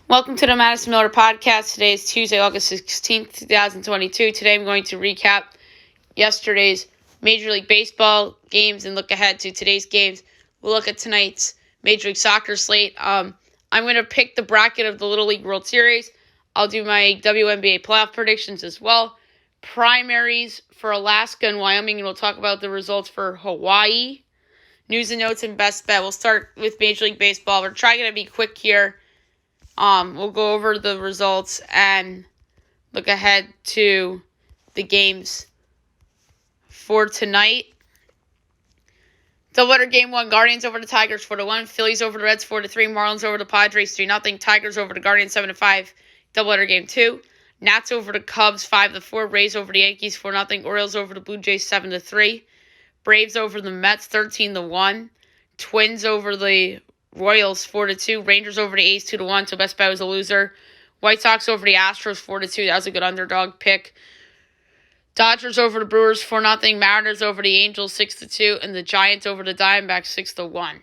Welcome to the Madison Miller Podcast. Today is Tuesday, August 16th, 2022. Today I'm going to recap yesterday's Major League Baseball games and look ahead to today's games. We'll look at tonight's Major League Soccer slate. I'm going to pick the bracket of the Little League World Series. I'll do my WNBA playoff predictions as well. Primaries for Alaska and Wyoming, and we'll talk about the results for Hawaii. News and notes and best bet. We'll start with Major League Baseball. We're trying to be quick here. We'll go over the results and look ahead to the games for tonight. Doubleheader game 1, Guardians over the Tigers 4-1, Phillies over the Reds 4-3, Marlins over the Padres 3-0, Tigers over the Guardians 7-5. Doubleheader game 2, Nats over the Cubs 5-4, Rays over the Yankees 4-0, Orioles over the Blue Jays 7-3, Braves over the Mets 13-1, Twins over the Royals 4-2, Rangers over the A's 2-1, so best bet was a loser. White Sox over the Astros 4-2, that was a good underdog pick. Dodgers over the Brewers 4-0, Mariners over the Angels 6-2, and the Giants over the Diamondbacks 6-1.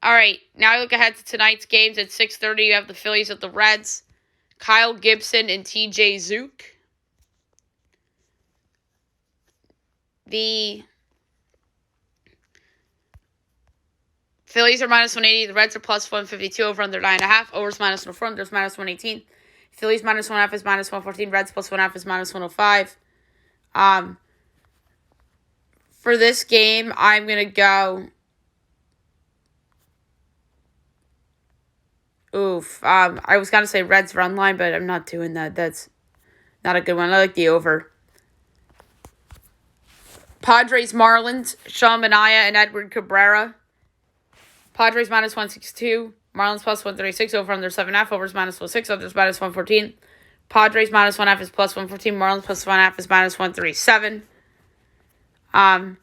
All right, now I look ahead to tonight's games. At 6:30, you have the Phillies at the Reds, Kyle Gibson and TJ Zook. The Phillies are minus 180. The Reds are plus 152 over under 9.5. Overs minus 104. Unders minus 118. Phillies minus 1.5 is minus 114. Reds plus 1.5 is minus 105. For this game, I'm going to go. I was going to say Reds run line, but I'm not doing that. That's not a good one. I like the over. Padres Marlins, Sean Manaea and Edward Cabrera. Padres minus 162, Marlins plus 136, over under 7.5, overs minus 106, others minus 114. Padres minus 1.5 is plus 114, Marlins plus 1.5 is minus 137. Sean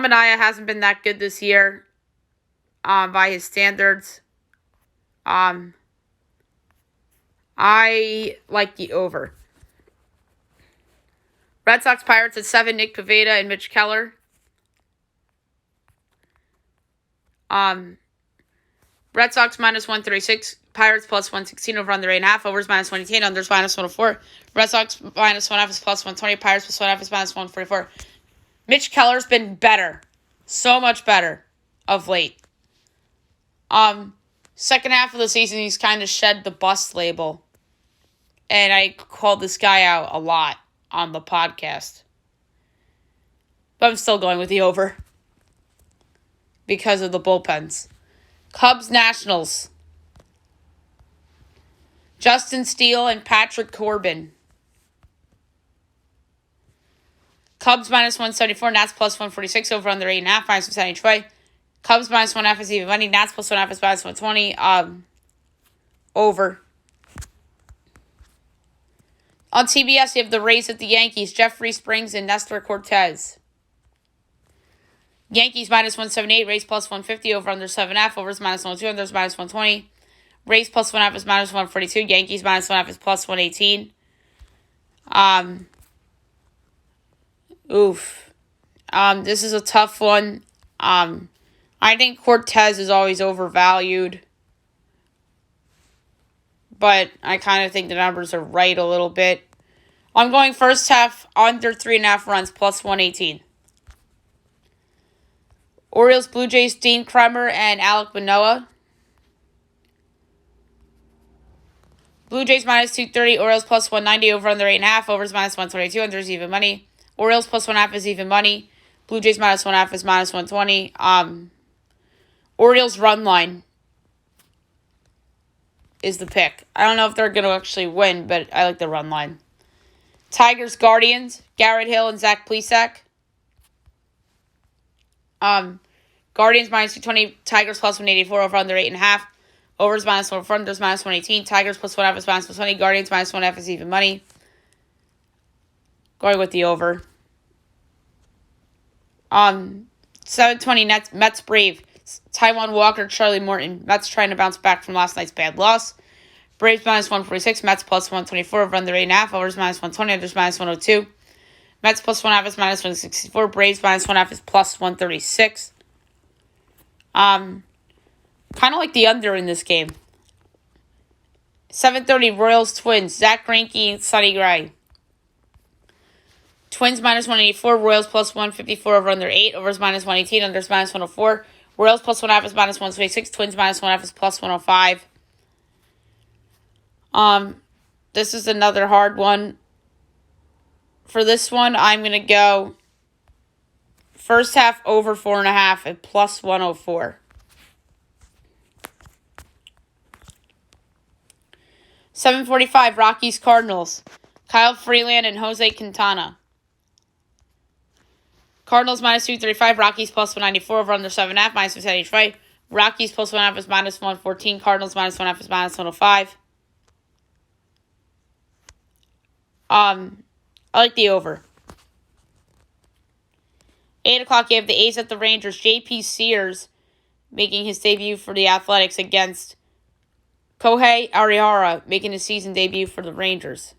Manaea hasn't been that good this year by his standards. I like the over. Red Sox Pirates at 7, Nick Pivetta and Mitch Keller. Red Sox minus 136, Pirates plus 116, over under 8.5, overs minus 118, unders minus 104. Red Sox minus 1.5 is plus 120, Pirates plus 1.5 is minus 144. Mitch Keller's been better, so much better of late. Second half of the season, he's kind of shed the bust label, and I called this guy out a lot on the podcast, but I'm still going with the over because of the bullpens. Cubs Nationals, Justin Steele and Patrick Corbin. Cubs minus 174, Nats plus 146, over under 8.5, minus 170 each way. Cubs minus 1.5 is even money, Nats plus 1.5 is minus 120, over. On TBS, you have the Rays at the Yankees, Jeffrey Springs and Nestor Cortez. Yankees minus 178, Rays plus 150, over under 7.5, overs minus 102, unders minus 120. Rays plus 1.5 is minus 142, Yankees minus 1.5 is plus 118. This is a tough one. I think Cortez is always overvalued, but I kind of think the numbers are right a little bit. I'm going first half under 3.5 runs, plus 118. Orioles, Blue Jays, Dean Kremer and Alek Manoah. Blue Jays minus 230, Orioles plus 190, over under 8.5, overs minus 122, unders even money. Orioles plus 1.5 is even money. Blue Jays minus 1.5 is minus 120. Orioles run line is the pick. I don't know if they're going to actually win, but I like the run line. Tigers, Guardians, Garrett Hill and Zach Plesac. Guardians minus 220, Tigers plus 184, over under 8.5. Overs minus 104, unders minus 118. Tigers plus 1.5 is minus 120. Guardians minus 1.5 is even money. Going with the over. 720 Mets Brave. Taijuan Walker, Charlie Morton. Mets trying to bounce back from last night's bad loss. Braves minus 146, Mets plus 124, over under 8.5. Overs minus 120, unders minus 102. Mets plus 1.5 is minus 164. Braves minus 1.5 is plus 136. Kind of like the under in this game. 7:30 Royals Twins. Zach Greinke and Sonny Gray. Twins minus 184. Royals plus 154 over under 8. Overs minus 118. Unders minus 104. Royals plus 1.5 is minus 126. Twins minus 1.5 is plus 105. This is another hard one. For this one, I'm going to go first half over 4.5 at plus 104. 7:45 Rockies Cardinals. Kyle Freeland and Jose Quintana. Cardinals minus 235. Rockies plus 194 over under 7.5 minus 275. Rockies plus 1.5 is minus 114. Cardinals minus 1.5 is minus 105. I like the over. 8 o'clock, you have the A's at the Rangers. J.P. Sears making his debut for the Athletics against Kohei Arihara making his season debut for the Rangers.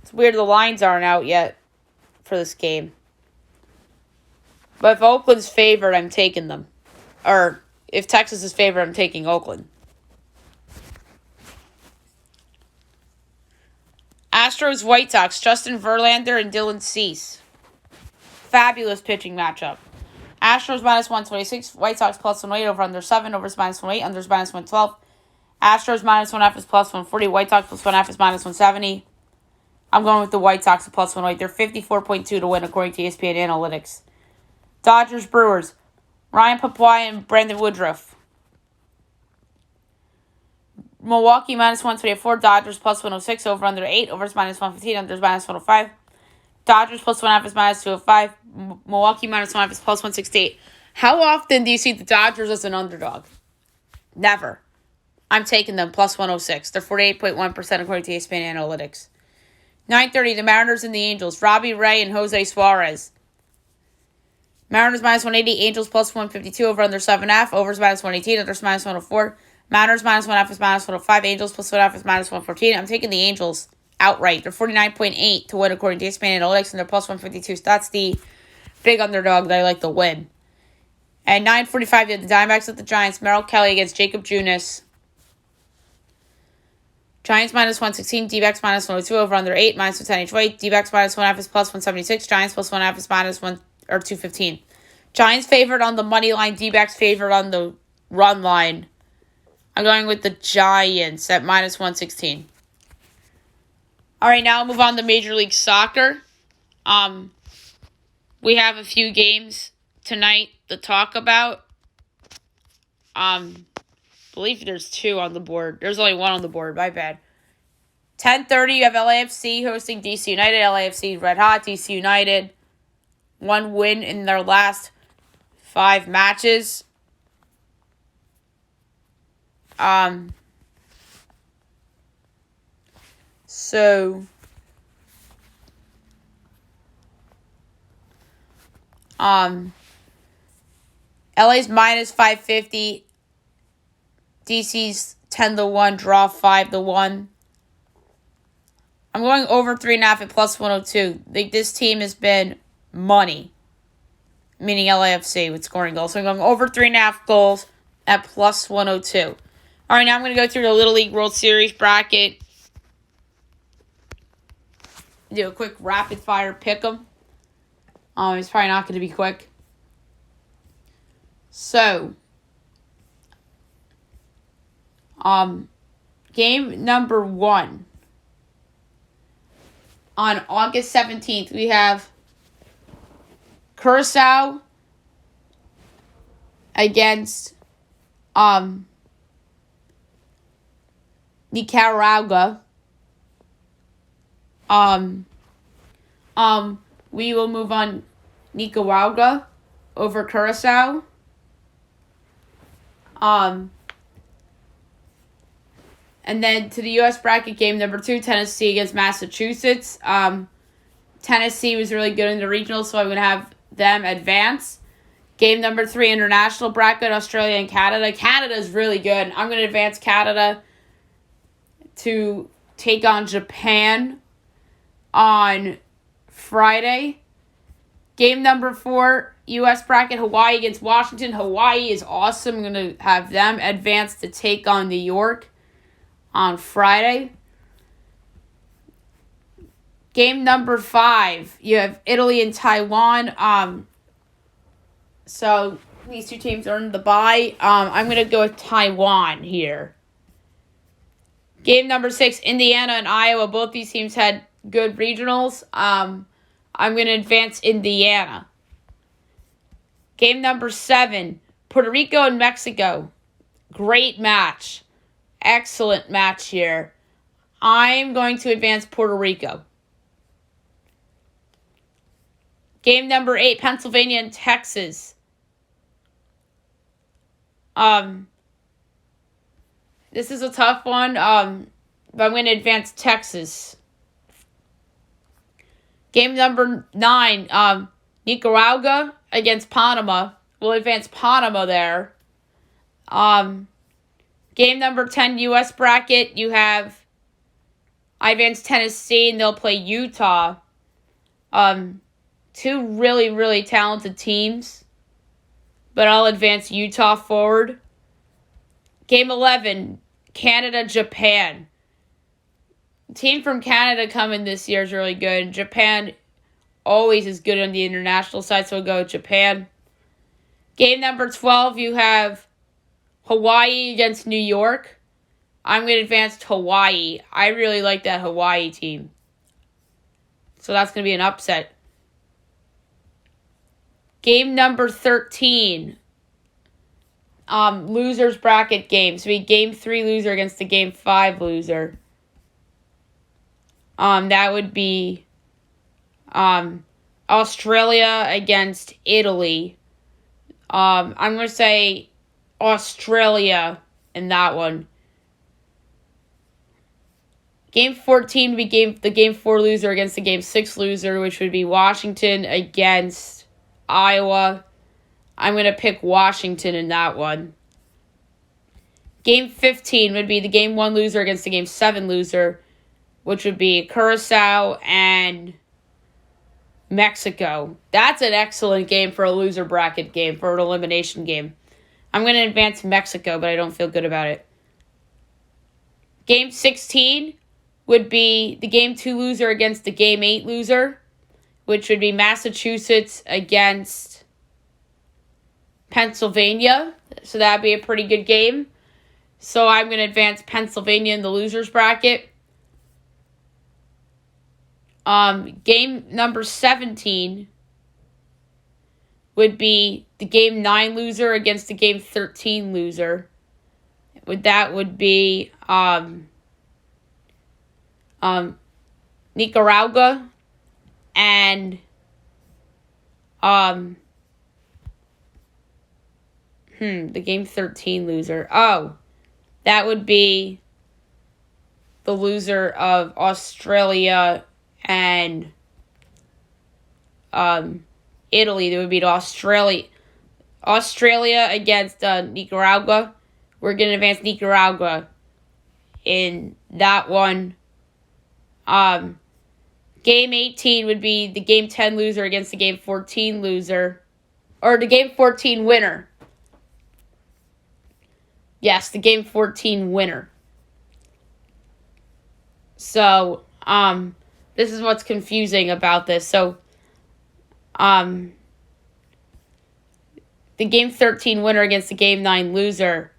It's weird the lines aren't out yet for this game. But if Oakland's favored, I'm taking them. Or if Texas is favored, I'm taking Oakland. Astros White Sox. Justin Verlander and Dylan Cease. Fabulous pitching matchup. Astros minus 126. White Sox plus 108 over under 7. Overs minus 108. Unders minus 112. Astros minus 1.5 is plus 140. White Sox plus 1.5 is minus 170. I'm going with the White Sox at plus 108. They're 54.2 to win according to ESPN Analytics. Dodgers Brewers. Ryan Papuai and Brandon Woodruff. Milwaukee minus 124. Dodgers plus 106 over under 8. Overs minus 115. Unders minus 105. Dodgers plus 1.5 is minus 205. Milwaukee minus 1.5 is plus 168. How often do you see the Dodgers as an underdog? Never. I'm taking them plus 106. They're 48.1% according to ESPN Analytics. 9:30, the Mariners and the Angels. Robbie Ray and Jose Suarez. Mariners minus 180. Angels plus 152 over under 7.5. Overs minus 118. Unders minus 104. Mariners minus 1.5 is minus 105. Angels plus 1.5 is minus 114. I'm taking the Angels outright. They're 49.8 to win according to ESPN Analytics, and they're plus 152. So that's the big underdog that I like to win. At 9:45, you have the Diamondbacks at the Giants. Merrill Kelly against Jacob Junis. Giants minus 116. D-backs minus 102 over under 8 minus 210 each way. D-backs minus 1.5 is plus 176. Giants plus 1.5 is minus 215. Giants favored on the money line. D-backs favored on the run line. I'm going with the Giants at minus 116. All right, now I'll move on to Major League Soccer. We have a few games tonight to talk about. I believe there's 2 on the board. There's only 1 on the board. My bad. 10:30, you have LAFC hosting DC United. LAFC red hot. DC United 1 win in their last 5 matches. LA's minus 550. DC's 10-1, draw 5-1. I'm going over 3.5 at plus 102. This team has been money, meaning LAFC with scoring goals. So I'm going over 3.5 goals at plus 102. All right, now I'm going to go through the Little League World Series bracket. Do a quick rapid fire pick'em. It's probably not going to be quick. So, game number 1. On August 17th, we have Curacao against Nicaragua. We will move on Nicaragua over Curacao. And then to the U.S. bracket, game number 2, Tennessee against Massachusetts. Tennessee was really good in the regionals, so I'm going to have them advance. Game number 3, international bracket, Australia and Canada. Canada's really good. I'm going to advance Canada to take on Japan on Friday. Game number 4, U.S. bracket, Hawaii against Washington. Hawaii is awesome. I'm going to have them advance to take on New York on Friday. Game number 5, you have Italy and Taiwan. So these two teams are in the bye. I'm going to go with Taiwan here. Game number 6, Indiana and Iowa. Both these teams had good regionals. I'm going to advance Indiana. Game number 7, Puerto Rico and Mexico. Great match. Excellent match here. I'm going to advance Puerto Rico. Game number 8, Pennsylvania and Texas. This is a tough one, but I'm going to advance Texas. Game number 9, Nicaragua against Panama. We'll advance Panama there. Game number 10, U.S. bracket, I advance Tennessee, and they'll play Utah. Two really, really talented teams, but I'll advance Utah forward. Game 11, Canada, Japan. The team from Canada coming this year is really good. Japan always is good on the international side, so we'll go with Japan. Game number 12, you have Hawaii against New York. I'm going to advance Hawaii. I really like that Hawaii team. So that's going to be an upset. Game number 13, losers bracket game. So we game 3 loser against the game 5 loser. That would be Australia against Italy. I'm going to say Australia in that one. Game 14 would be the game 4 loser against the game 6 loser, which would be Washington against Iowa. I'm going to pick Washington in that one. Game 15 would be the game 1 loser against the game 7 loser, which would be Curacao and Mexico. That's an excellent game for a loser bracket game, for an elimination game. I'm going to advance Mexico, but I don't feel good about it. Game 16 would be the game 2 loser against the game 8 loser, which would be Massachusetts against Pennsylvania. So that would be a pretty good game. So I'm going to advance Pennsylvania in the losers bracket. Game number 17 would be the game 9 loser against the game 13 loser. That would be Nicaragua and the game 13 loser. Oh, that would be the loser of Australia and Italy. That would be Australia against Nicaragua. We're going to advance Nicaragua in that one. Game 18 would be the game 10 loser against the game 14 loser. Or the game 14 winner. Yes, the game 14 winner. So, this is what's confusing about this. So, the game 13 winner against the game 9 loser.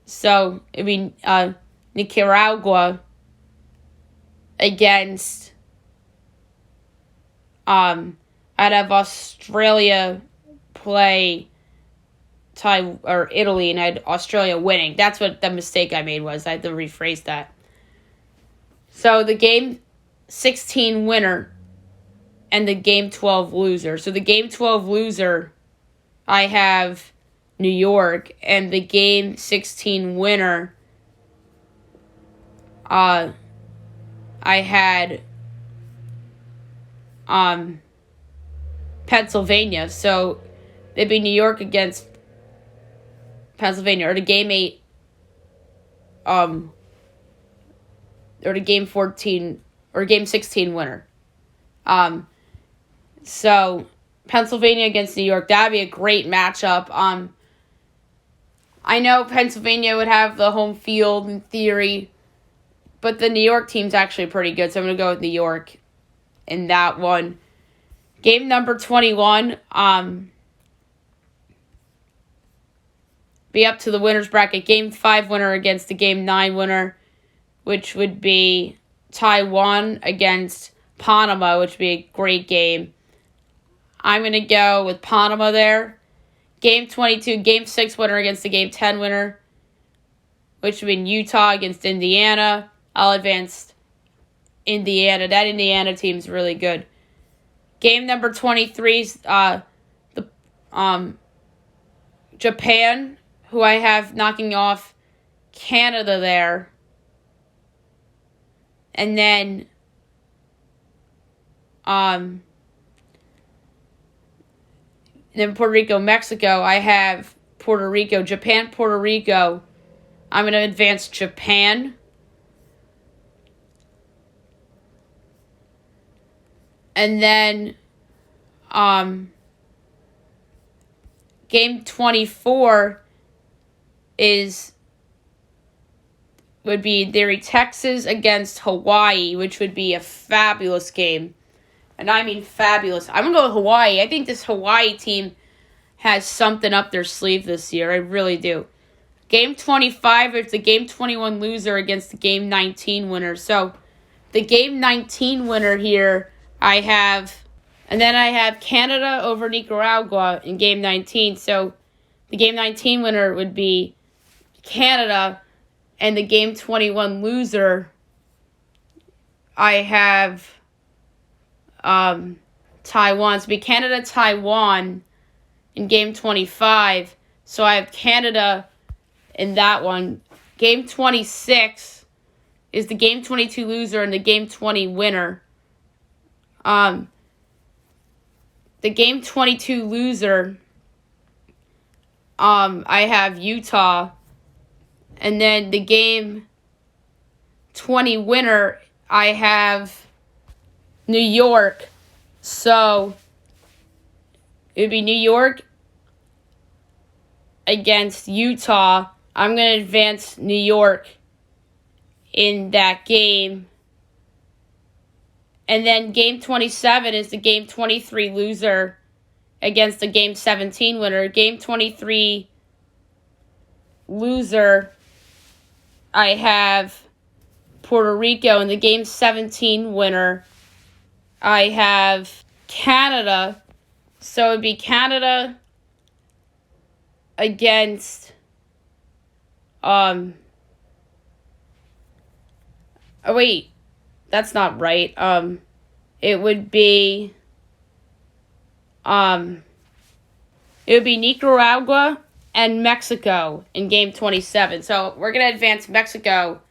So, I mean, Nicaragua against, I'd have Australia play or Italy, and I had Australia winning. That's what the mistake I made was. I had to rephrase that. So the game 16 winner and the game 12 loser. So the game 12 loser, I have New York, and the game 16 winner, I had Pennsylvania. So it'd be New York against Pennsylvania, or the game 8, or the game 14, or game 16 winner. So Pennsylvania against New York. That would be a great matchup. I know Pennsylvania would have the home field in theory, but the New York team's actually pretty good, so I'm going to go with New York in that one. Game number 21, be up to the winner's bracket. Game 5 winner against the Game 9 winner, which would be Taiwan against Panama, which would be a great game. I'm going to go with Panama there. Game 22, Game 6 winner against the Game 10 winner, which would be Utah against Indiana. I'll advance Indiana. That Indiana team's really good. Game number 23 is Japan, who I have knocking off Canada there. And then Puerto Rico, Mexico. I have Puerto Rico, Japan, Puerto Rico. I'm going to advance Japan. And then game 24 would be Texas against Hawaii, which would be a fabulous game. And I mean fabulous. I'm going to go with Hawaii. I think this Hawaii team has something up their sleeve this year. I really do. Game 25 is the Game 21 loser against the Game 19 winner. So the Game 19 winner here I have Canada over Nicaragua in Game 19. So the Game 19 winner would be Canada, and the Game 21 loser, I have Taiwan. So it'd be Canada, Taiwan in Game 25. So I have Canada in that one. Game 26 is the Game 22 loser and the Game 20 winner. The Game 22 loser, I have Utah. And then the Game 20 winner, I have New York. So it would be New York against Utah. I'm going to advance New York in that game. And then Game 27 is the Game 23 loser against the Game 17 winner. Game 23 loser, I have Puerto Rico. And the Game 17 winner, I have Canada. So it would be Canada against oh wait, that's not right. It would be Nicaragua and Mexico in Game 27. So we're going to advance Mexico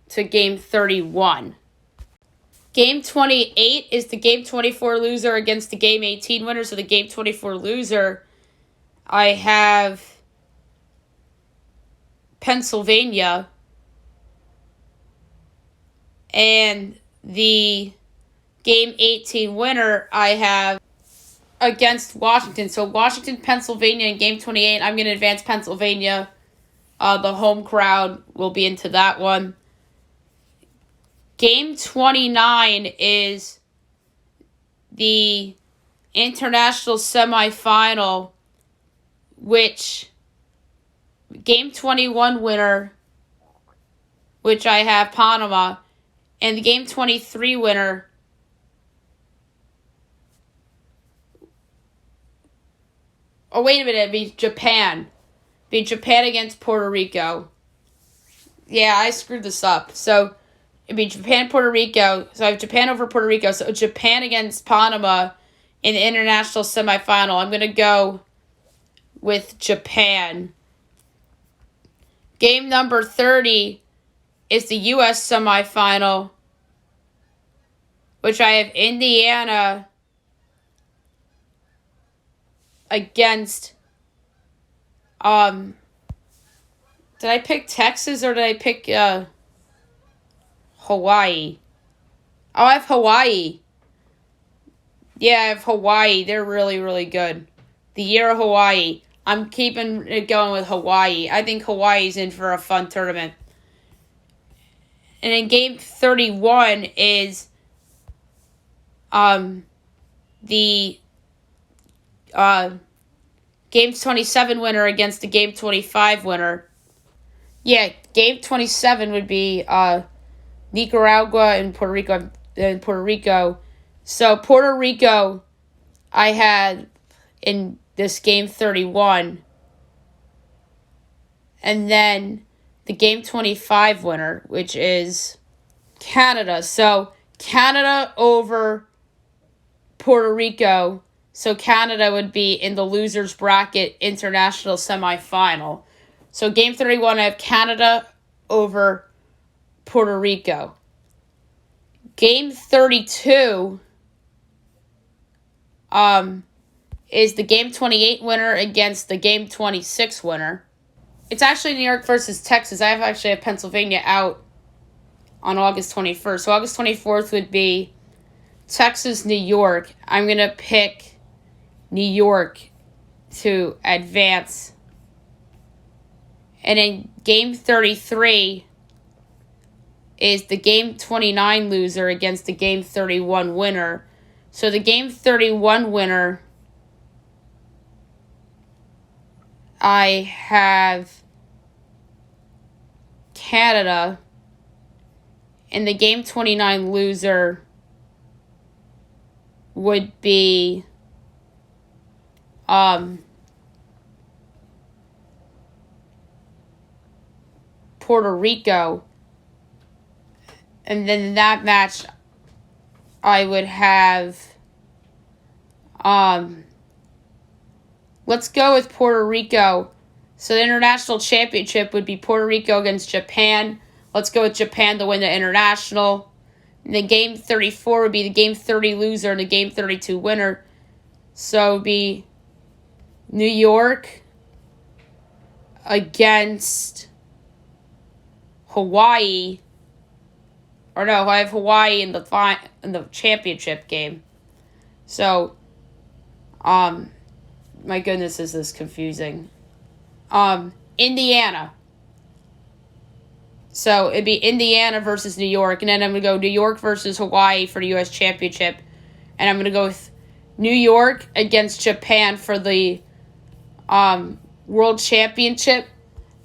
to Game 31. Game 28 is the Game 24 loser against the Game 18 winner. So the Game 24 loser, I have Pennsylvania. And the Game 18 winner, I have against Washington. So Washington, Pennsylvania in Game 28. I'm going to advance Pennsylvania. The home crowd will be into that one. Game 29 is the international semifinal, which Game 21 winner, which I have Panama, and the Game 23 winner, oh, wait a minute, it'd be Japan. It'd be Japan against Puerto Rico. Yeah, I screwed this up. So it'd be Japan, Puerto Rico. So I have Japan over Puerto Rico. So Japan against Panama in the international semifinal. I'm going to go with Japan. Game number 30 is the U.S. semifinal, which I have Indiana against, did I pick Texas or did I pick, Hawaii? Oh, I have Hawaii. Yeah, I have Hawaii. They're really, really good. The year of Hawaii. I'm keeping it going with Hawaii. I think Hawaii's in for a fun tournament. And in Game 31 is the Game 27 winner against the Game 25 winner. Yeah, Game 27 would be Nicaragua and Puerto Rico. So Puerto Rico, I had in this Game 31. And then the Game 25 winner, which is Canada. So Canada over Puerto Rico. So Canada would be in the losers bracket international semifinal. So Game 31, I have Canada over Puerto Rico. Game 32 is the Game 28 winner against the Game 26 winner. It's actually New York versus Texas. I have Pennsylvania out on August 21st. So August 24th would be Texas, New York. I'm going to pick New York to advance. And in Game 33 is the Game 29 loser against the Game 31 winner. So the Game 31 winner, I have Canada, and the Game 29 loser would be Puerto Rico. And then in that match, I would have let's go with Puerto Rico. So the international championship would be Puerto Rico against Japan. Let's go with Japan to win the international. And the Game 34 would be the Game 30 loser and the Game 32 winner. So it would be New York against Hawaii. Or no, I have Hawaii in the championship game. So, my goodness, is this confusing. Indiana. So it'd be Indiana versus New York, and then I'm going to go New York versus Hawaii for the U.S. Championship, and I'm going to go with New York against Japan for the World Championship,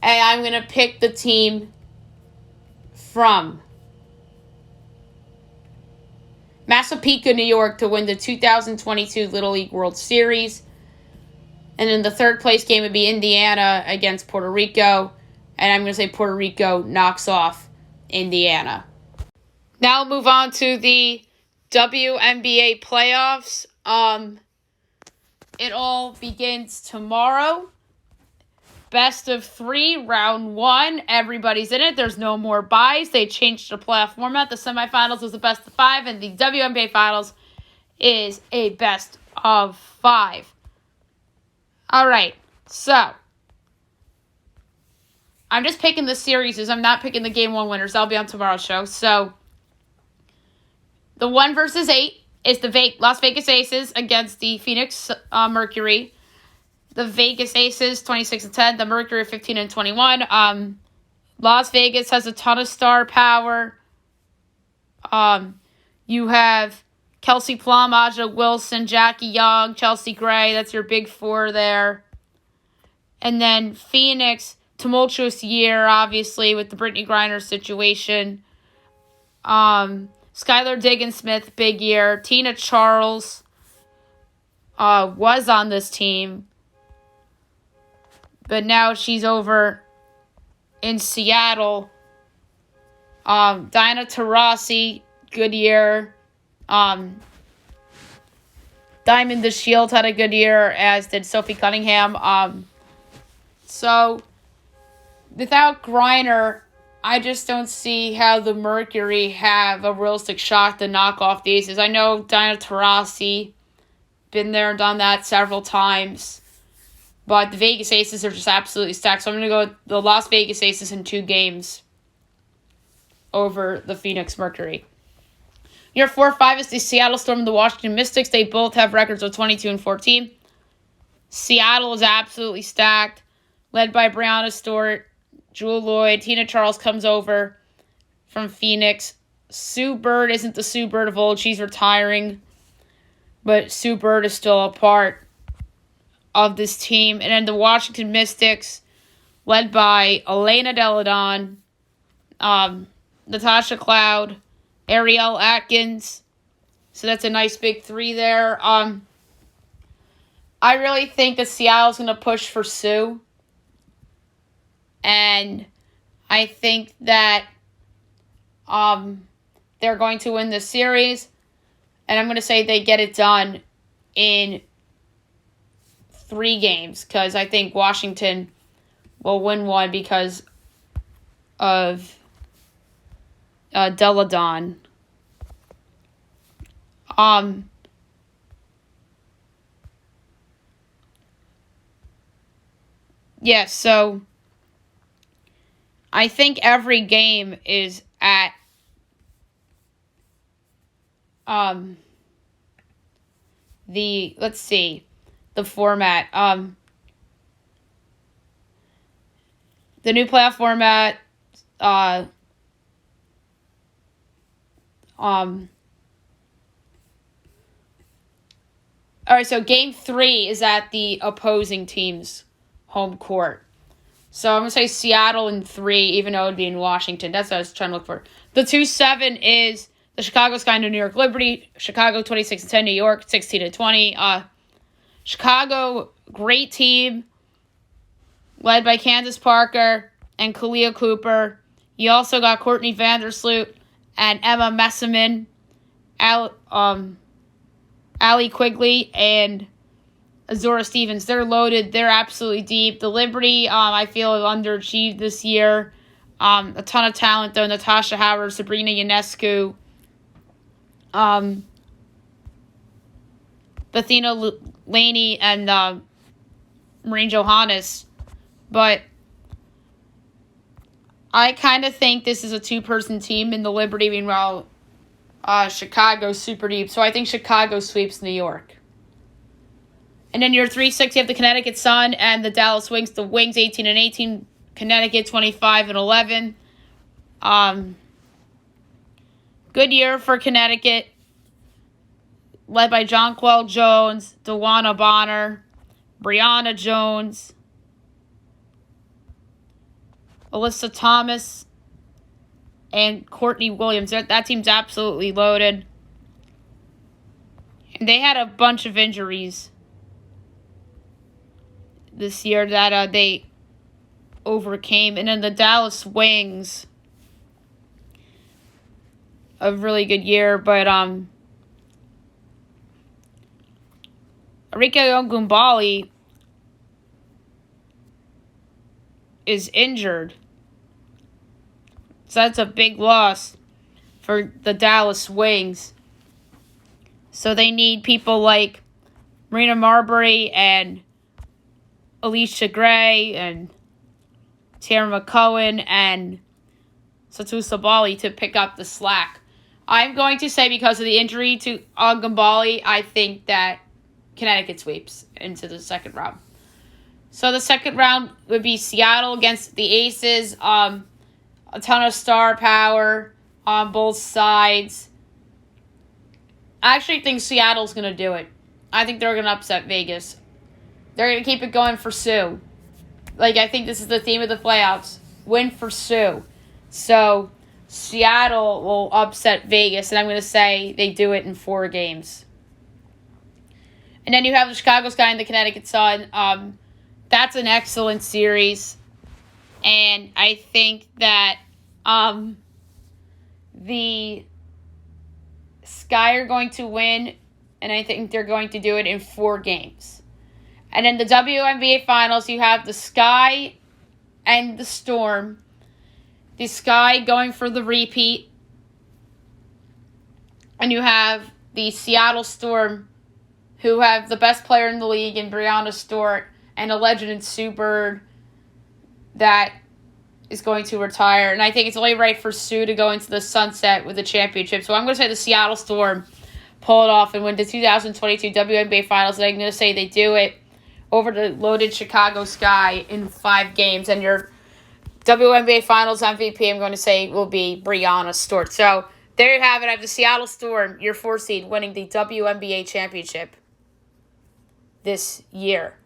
and I'm going to pick the team from Massapequa, New York to win the 2022 Little League World Series. And then the third place game would be Indiana against Puerto Rico. And I'm going to say Puerto Rico knocks off Indiana. Now we'll move on to the WNBA Playoffs. It all begins tomorrow. Best of 3, round 1. Everybody's in it. There's no more byes. They changed the playoff format. The semifinals was a best of 5, and the WNBA Finals is a best of 5. All right, so I'm just picking the series. I'm not picking the Game 1 winners. That'll be on tomorrow's show. So the 1 versus 8 is the Las Vegas Aces against the Phoenix Mercury. The Vegas Aces, 26-10. The Mercury, 15-21. Las Vegas has a ton of star power. You have Kelsey Plum, Aja Wilson, Jackie Young, Chelsea Gray. That's your big 4 there. And then Phoenix, tumultuous year, obviously, with the Brittany Griner situation. Skylar Diggins-Smith, big year. Tina Charles was on this team, but now she's over in Seattle. Diana Taurasi, good year. Diamond the Shield had a good year, as did Sophie Cunningham. So, without Griner, I just don't see how the Mercury have a realistic shot to knock off the Aces. I know Diana Taurasi, been there and done that several times. But the Vegas Aces are just absolutely stacked. So I'm going to go with the Las Vegas Aces in 2 games over the Phoenix Mercury. Your 4-5 is the Seattle Storm and the Washington Mystics. They both have records of 22-14. Seattle is absolutely stacked, led by Brianna Stewart, Jewel Lloyd. Tina Charles comes over from Phoenix. Sue Bird isn't the Sue Bird of old. She's retiring. But Sue Bird is still a part of this team. And then the Washington Mystics, led by Elena Deladon, Natasha Cloud, Ariel Atkins. So that's a nice big three there. I really think that Seattle's going to push for Sue. And I think that they're going to win the series. And I'm going to say they get it done in 3 games. Because I think Washington will win one because of Deladon. Yeah, so I think every game is at the format. The new playoff format, all right, so game 3 is at the opposing team's home court. So I'm going to say Seattle in 3, even though it would be in Washington. That's what I was trying to look for. The 2-7 is the Chicago Sky and the New York Liberty. Chicago 26-10, New York 16-20. Chicago, great team, led by Candace Parker and Kalia Cooper. You also got Courtney Vandersloot and Emma Messiman, Allie Quigley, and Azura Stevens. They're loaded. They're absolutely deep. The Liberty, I feel, have underachieved this year. A ton of talent, though. Natasha Howard, Sabrina Ionescu, Bethina Laney, and Maureen Johannes. But I kind of think this is a 2-person team in the Liberty. Meanwhile, Chicago's super deep. So I think Chicago sweeps New York. And then your 3-6, you have the Connecticut Sun and the Dallas Wings. The Wings 18-18, Connecticut 25-11. Good year for Connecticut, led by Jonquel Jones, DeWanna Bonner, Brianna Jones, Alyssa Thomas, and Courtney Williams. That team's absolutely loaded. And they had a bunch of injuries this year that they overcame. And then the Dallas Wings, a really good year, but Arike Ogunbowale is injured. So that's a big loss for the Dallas Wings. So they need people like Marina Marbury and Alicia Gray and Tara McCohen and Satusa Bali to pick up the slack. I'm going to say because of the injury to Ogunbowale, I think that Connecticut sweeps into the second round. So the second round would be Seattle against the Aces. A ton of star power on both sides. I actually think Seattle's going to do it. I think they're going to upset Vegas. They're going to keep it going for Sue. I think this is the theme of the playoffs. Win for Sue. So Seattle will upset Vegas, and I'm going to say they do it in 4 games. And then you have the Chicago Sky and the Connecticut Sun. That's an excellent series. And I think that the Sky are going to win, and I think they're going to do it in 4 games. And in the WNBA Finals, you have the Sky and the Storm. The Sky going for the repeat. And you have the Seattle Storm, who have the best player in the league in Brianna Stewart and a legend in Sue Bird that is going to retire. And I think it's only right for Sue to go into the sunset with the championship. So I'm going to say the Seattle Storm pull it off and win the 2022 WNBA Finals. And I'm going to say they do it over the loaded Chicago Sky in 5 games. And your WNBA Finals MVP, I'm going to say, will be Breanna Stewart. So there you have it. I have the Seattle Storm, your 4 seed, winning the WNBA championship this year.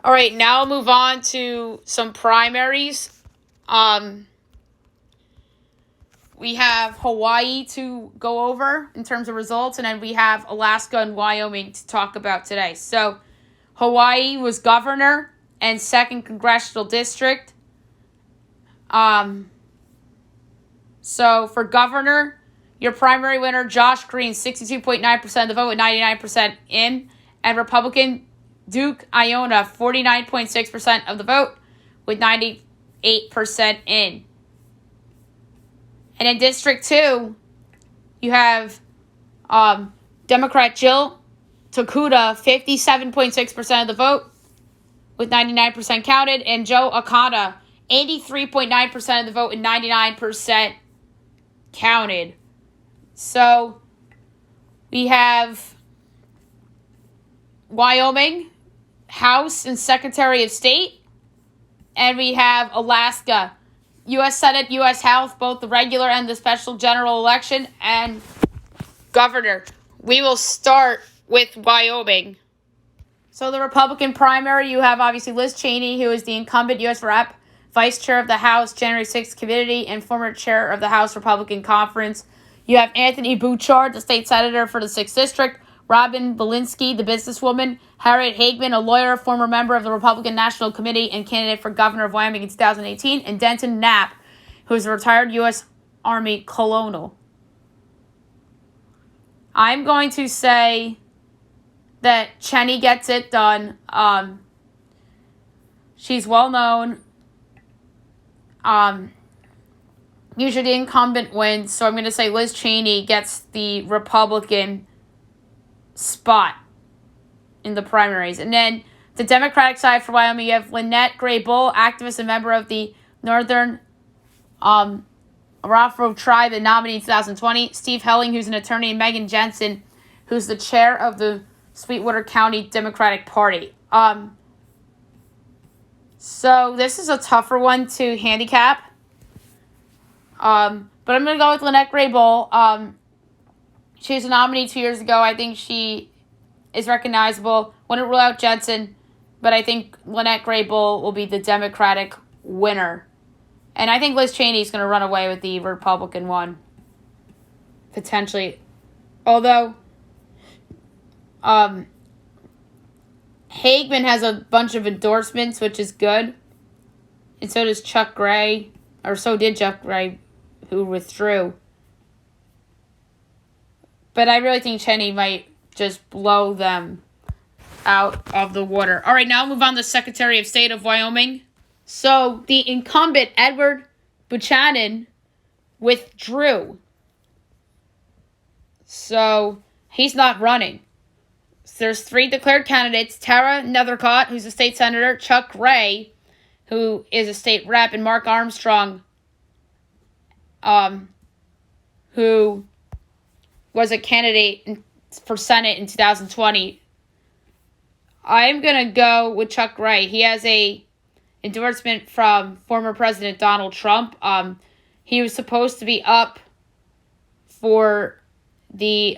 All right, now I'll move on to some primaries. We have Hawaii to go over in terms of results, and then we have Alaska and Wyoming to talk about today. So Hawaii was governor and 2nd congressional district. So for governor, your primary winner, Josh Green, 62.9% of the vote with 99% in, and Republican Duke Iona, 49.6% of the vote with 98% in. And in District 2, you have Democrat Jill Tokuda, 57.6% of the vote with 99% counted, and Joe Okada, 83.9% of the vote and 99% counted. So we have Wyoming, House and Secretary of State, and we have Alaska, U.S. Senate, U.S. House, both the regular and the special general election, and governor. We will start with Wyoming. So the Republican primary, you have obviously Liz Cheney, who is the incumbent U.S. Rep, Vice Chair of the House January 6th Committee, and former Chair of the House Republican Conference. You have Anthony Bouchard, the state senator for the 6th District, Robin Belinsky, the businesswoman, Harriet Hageman, a lawyer, former member of the Republican National Committee and candidate for governor of Wyoming in 2018, and Denton Knapp, who is a retired U.S. Army colonel. I'm going to say that Cheney gets it done. She's well known. Usually the incumbent wins, so I'm going to say Liz Cheney gets the Republican spot in the primaries. And then the Democratic side for Wyoming, you have Lynette Gray Bull, activist and member of the Northern Arapaho tribe and nominee in 2020. Steve Helling, who's an attorney, and Megan Jensen, who's the chair of the Sweetwater County Democratic Party. So this is a tougher one to handicap. But I'm going to go with Lynette Gray Bull. She was a nominee 2 years ago. I think she is recognizable. Wouldn't rule out Jensen, but I think Lynette Gray Bull will be the Democratic winner. And I think Liz Cheney is going to run away with the Republican one, potentially. Although, Hageman has a bunch of endorsements, which is good. And so does Chuck Gray, or so did Chuck Gray, who withdrew. But I really think Cheney might just blow them out of the water. All right, now move on to Secretary of State of Wyoming. So the incumbent, Edward Buchanan, withdrew. So he's not running. So there's 3 declared candidates: Tara Nethercott, who's a state senator, Chuck Gray, who is a state rep, and Mark Armstrong, who was a candidate for Senate in 2020. I'm going to go with Chuck Gray. He has a endorsement from former President Donald Trump. He was supposed to be up for the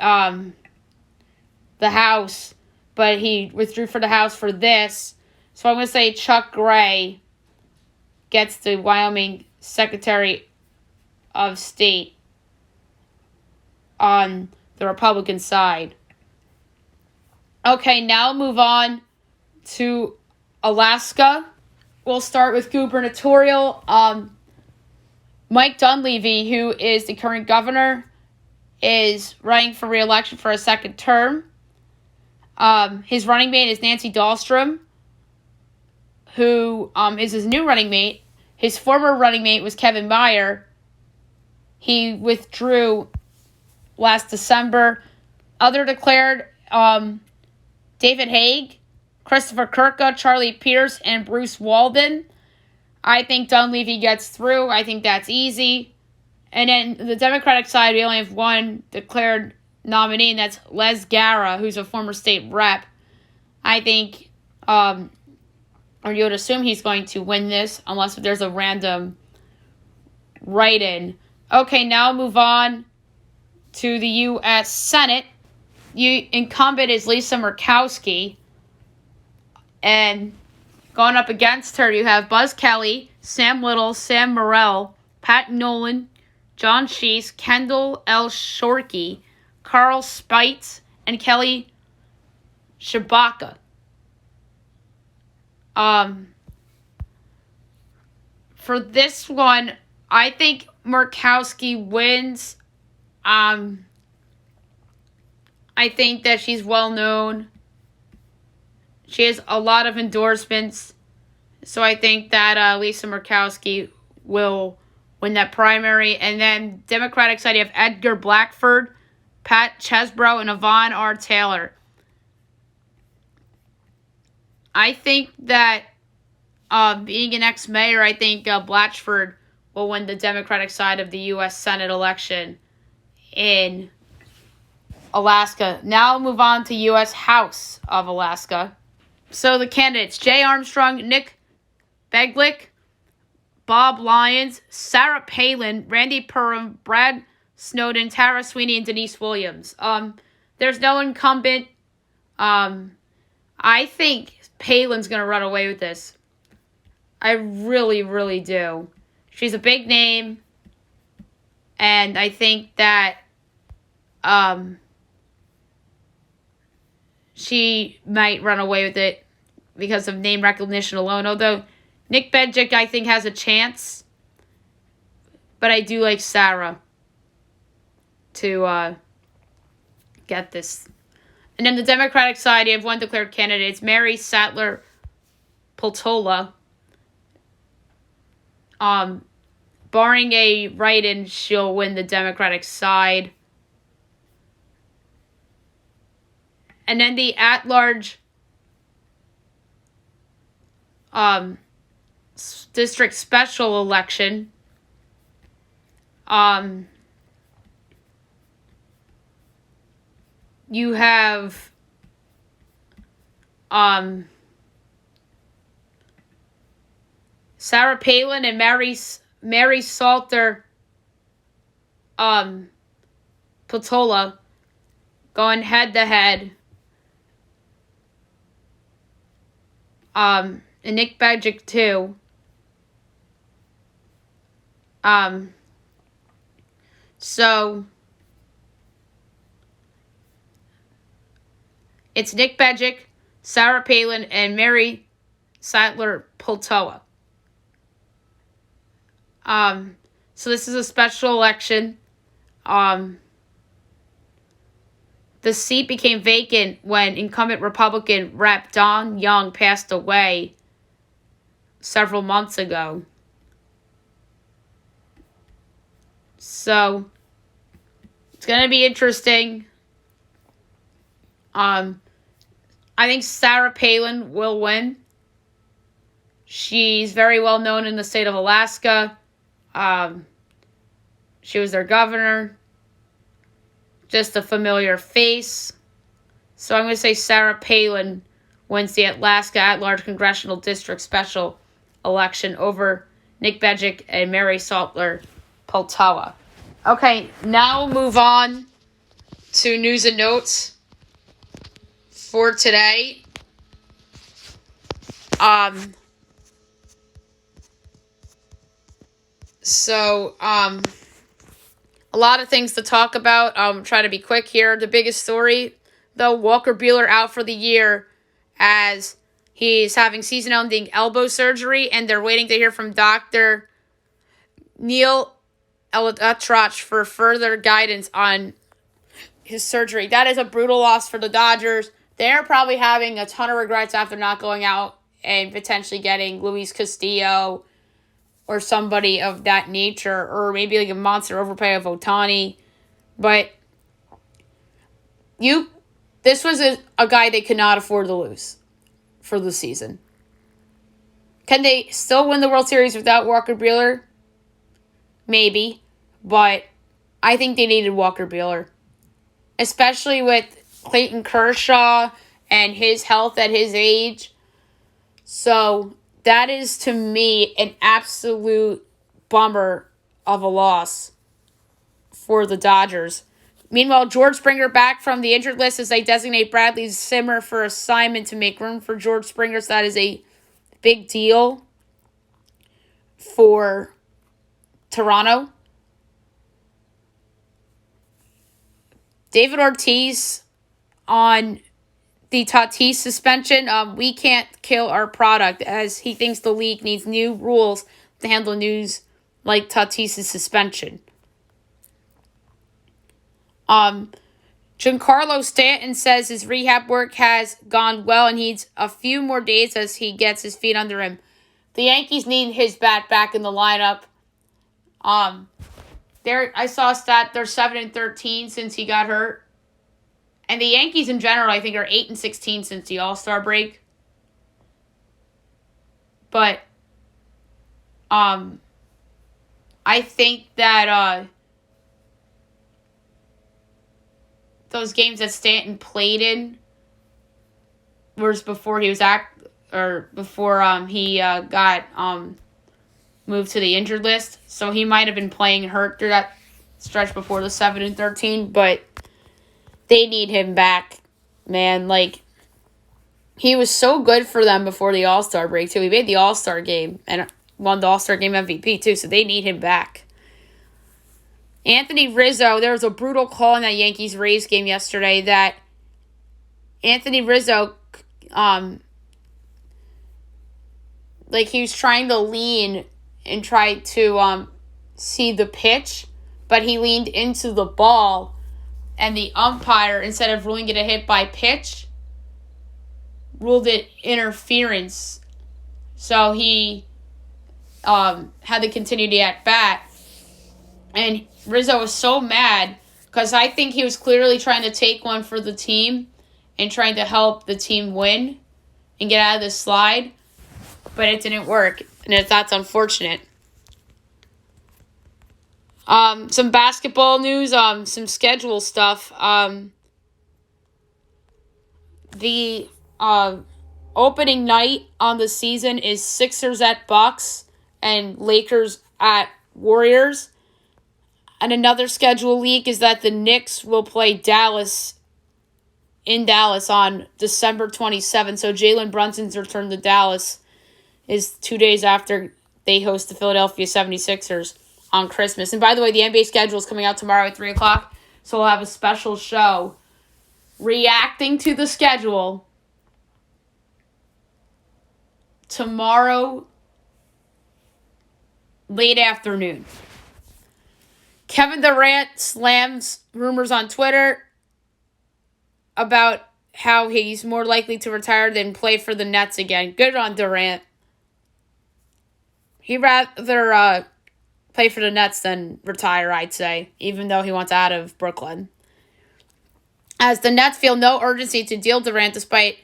House, but he withdrew for the House for this. So I'm going to say Chuck Gray gets the Wyoming Secretary of State on the Republican side. Okay, now move on to Alaska. We'll start with gubernatorial. Mike Dunleavy, who is the current governor, is running for re-election for a second term. His running mate is Nancy Dahlstrom, who is his new running mate. His former running mate was Kevin Meyer. He withdrew last December. Other declared, David Haig, Christopher Kirka, Charlie Pierce, and Bruce Walden. I think Dunleavy gets through. I think that's easy. And then the Democratic side, we only have one declared nominee, and that's Les Guerra, who's a former state rep. I think, or you would assume he's going to win this, unless there's a random write-in. Okay, now move on to the U.S. Senate. Incumbent is Lisa Murkowski. And going up against her, you have Buzz Kelly, Sam Little, Sam Morrell, Pat Nolan, John Shees, Kendall L. Shorkey, Carl Spites, and Kelly Shabaka. For this one, I think Murkowski wins. I think that she's well known. She has a lot of endorsements. So I think that Lisa Murkowski will win that primary. And then Democratic side, you have Edgar Blackford, Pat Chesbrough, and Yvonne R. Taylor. I think that being an ex-mayor, I think Blatchford will win the Democratic side of the U.S. Senate election in Alaska. Now move on to U.S. House of Alaska. So the candidates, Jay Armstrong, Nick Beglick, Bob Lyons, Sarah Palin, Randy Perham, Brad Snowden, Tara Sweeney, and Denise Williams. There's no incumbent. I think Palin's going to run away with this. I really, really do. She's a big name, and I think that she might run away with it because of name recognition alone. Although Nick Begic, I think, has a chance, but I do like Sarah to get this. And then the Democratic side, you have one declared candidate. It's Mary Sattler Poltola. Barring a write-in, she'll win the Democratic side. And then the at-large district special election. You have Sarah Palin and Mary Salter Patola going head-to-head. And Nick Begic, too. So it's Nick Begic, Sarah Palin, and Mary Sattler Poltoa. So this is a special election. The seat became vacant when incumbent Republican Rep. Don Young passed away several months ago. So it's going to be interesting. I think Sarah Palin will win. She's very well known in the state of Alaska. She was their governor. Just a familiar face. So I'm going to say Sarah Palin wins the Alaska at-large congressional district special election over Nick Begic and Mary Saltler Poltoa. Okay, now we'll move on to news and notes for today. A lot of things to talk about. Try to be quick here. The biggest story, though, Walker Buehler out for the year as he's having season-ending elbow surgery, and they're waiting to hear from Dr. Neil Elatrach for further guidance on his surgery. That is a brutal loss for the Dodgers. They're probably having a ton of regrets after not going out and potentially getting Luis Castillo or somebody of that nature, or maybe like a monster overpay of Ohtani. But this was a guy they could not afford to lose for the season. Can they still win the World Series without Walker Buehler? Maybe. But I think they needed Walker Buehler. Especially with Clayton Kershaw and his health at his age. So that is, to me, an absolute bummer of a loss for the Dodgers. Meanwhile, George Springer back from the injured list as they designate Bradley Zimmer for assignment to make room for George Springer. So that is a big deal for Toronto. David Ortiz on the Tatis suspension. We can't kill our product, as he thinks the league needs new rules to handle news like Tatis' suspension. Giancarlo Stanton says his rehab work has gone well and needs a few more days as he gets his feet under him. The Yankees need his bat back in the lineup. I saw a stat, they're 7-13 since he got hurt. And the Yankees in general, I think, are 8-16 since the All-Star break. But I think that those games that Stanton played in was before he was before he got moved to the injured list. So he might have been playing hurt through that stretch before the 7-13, but they need him back, man. Like, he was so good for them before the All-Star break, too. He made the All-Star game and won the All-Star game MVP, too, so they need him back. Anthony Rizzo, there was a brutal call in that Yankees-Rays game yesterday that Anthony Rizzo, he was trying to lean and try to see the pitch, but he leaned into the ball, and the umpire, instead of ruling it a hit by pitch, ruled it interference. So he had to continue the at-bat. And Rizzo was so mad because I think he was clearly trying to take one for the team and trying to help the team win and get out of the slide. But it didn't work, and that's unfortunate. Some basketball news, some schedule stuff. The opening night on the season is Sixers at Bucks and Lakers at Warriors. And another schedule leak is that the Knicks will play Dallas in Dallas on December 27th. So Jalen Brunson's return to Dallas is 2 days after they host the Philadelphia 76ers on Christmas. And by the way, the NBA schedule is coming out tomorrow at 3 o'clock. So we'll have a special show reacting to the schedule tomorrow late afternoon. Kevin Durant slams rumors on Twitter about how he's more likely to retire than play for the Nets again. Good on Durant. He'd rather play for the Nets than retire, I'd say, even though he wants out of Brooklyn. As the Nets feel no urgency to deal Durant despite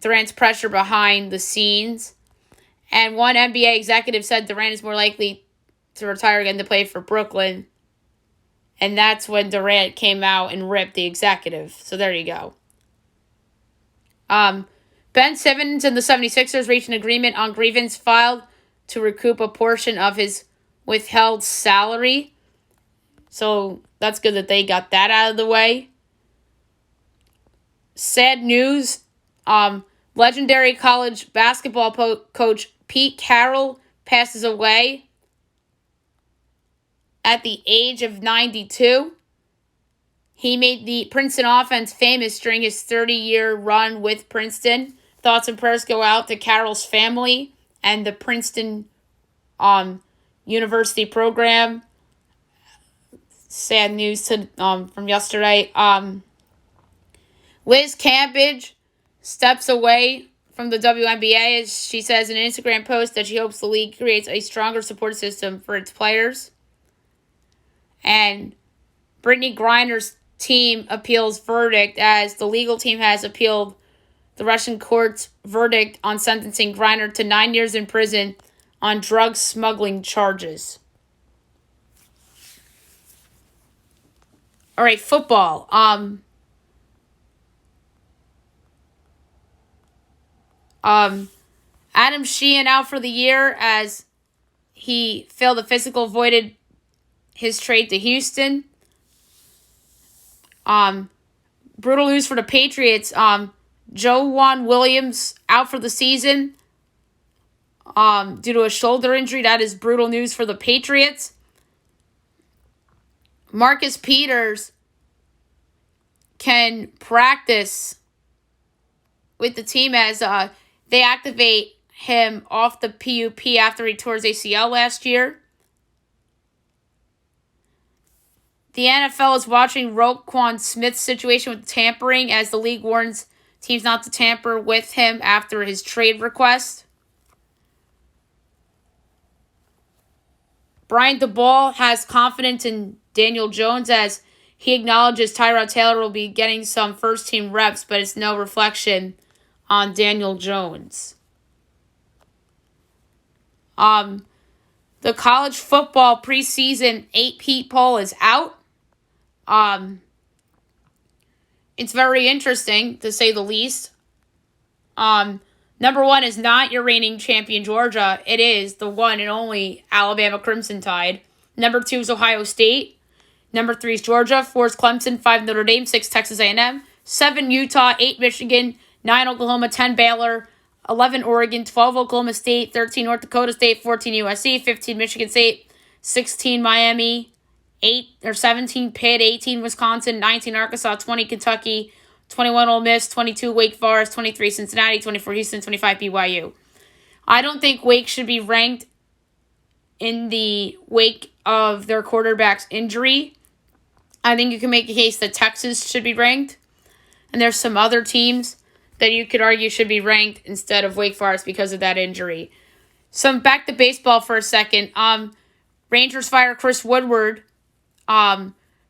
Durant's pressure behind the scenes. And one NBA executive said Durant is more likely to retire again to play for Brooklyn. And that's when Durant came out and ripped the executive. So there you go. Ben Simmons and the 76ers reached an agreement on grievance filed to recoup a portion of his withheld salary. So that's good that they got that out of the way. Sad news. Legendary college basketball coach Pete Carroll passes away at the age of 92. He made the Princeton offense famous during his 30-year run with Princeton. Thoughts and prayers go out to Carroll's family and the Princeton University program. Sad news from yesterday. Liz Cambage steps away from the WNBA as she says in an Instagram post that she hopes the league creates a stronger support system for its players. And Brittany Griner's team appeals verdict as the legal team has appealed the Russian court's verdict on sentencing Griner to 9 years in prison on drug smuggling charges. All right, football. Adam Sheehan out for the year as he failed a physical, avoided his trade to Houston. Brutal news for the Patriots. Joejuan Williams out for the season due to a shoulder injury. That is brutal news for the Patriots. Marcus Peters can practice with the team as they activate him off the PUP after he tore his ACL last year. The NFL is watching Roquan Smith's situation with tampering as the league warns teams not to tamper with him after his trade request. Brian DeBall has confidence in Daniel Jones as he acknowledges Tyrod Taylor will be getting some first-team reps, but it's no reflection on Daniel Jones. The college football preseason 8-peat poll is out. It's very interesting, to say the least. Number 1 is not your reigning champion, Georgia. It is the one and only Alabama Crimson Tide. Number 2 is Ohio State. Number 3 is Georgia. 4 is Clemson. 5 Notre Dame. 6 Texas A&M. 7 Utah. 8 Michigan. 9 Oklahoma. 10 Baylor. 11 Oregon. 12 Oklahoma State. 13 North Dakota State. 14 USC. 15 Michigan State. 16 Miami. 17 Pitt. 18 Wisconsin. 19 Arkansas. 20 Kentucky. 21 Ole Miss. 22 Wake Forest. 23 Cincinnati. 24 Houston. 25 BYU. I don't think Wake should be ranked in the wake of their quarterback's injury. I think you can make a case that Texas should be ranked. And there's some other teams that you could argue should be ranked instead of Wake Forest because of that injury. So back to baseball for a second. Rangers fire Chris Woodward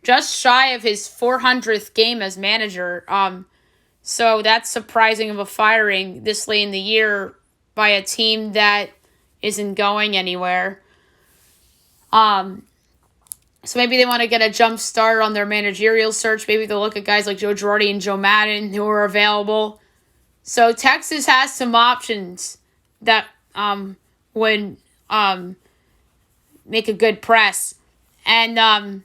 just shy of his 400th game as manager. So that's surprising of a firing this late in the year by a team that isn't going anywhere. So maybe they want to get a jump start on their managerial search. Maybe they'll look at guys like Joe Girardi and Joe Madden who are available. So Texas has some options that would make a good press. And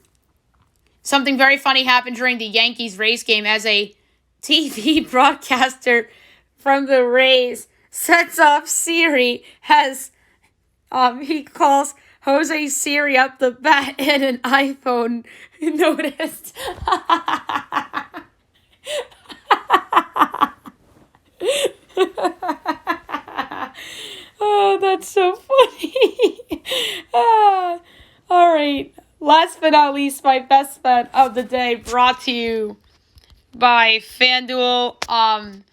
something very funny happened during the Yankees-Rays game as a TV broadcaster from the Rays sets up Siri as he calls Jose Siri up the bat and an iPhone noticed. Oh, that's so funny. All right. Last but not least, my best bet of the day brought to you by FanDuel.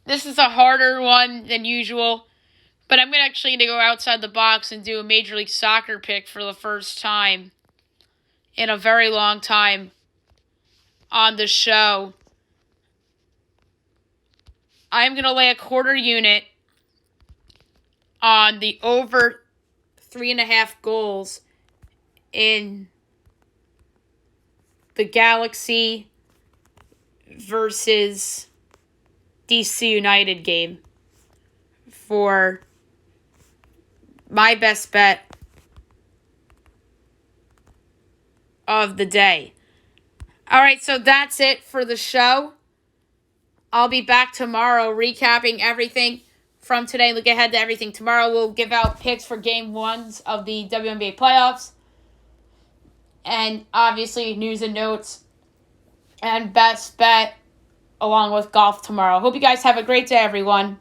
This is a harder one than usual. But I'm actually going to go outside the box and do a Major League Soccer pick for the first time in a very long time on the show. I'm going to lay a quarter unit on the over 3.5 goals in the Galaxy versus DC United game for my best bet of the day. All right, so that's it for the show. I'll be back tomorrow recapping everything from today. Look ahead to everything. Tomorrow we'll give out picks for game 1s of the Wnba Playoffs. And obviously news and notes and best bet along with golf tomorrow. Hope you guys have a great day, everyone.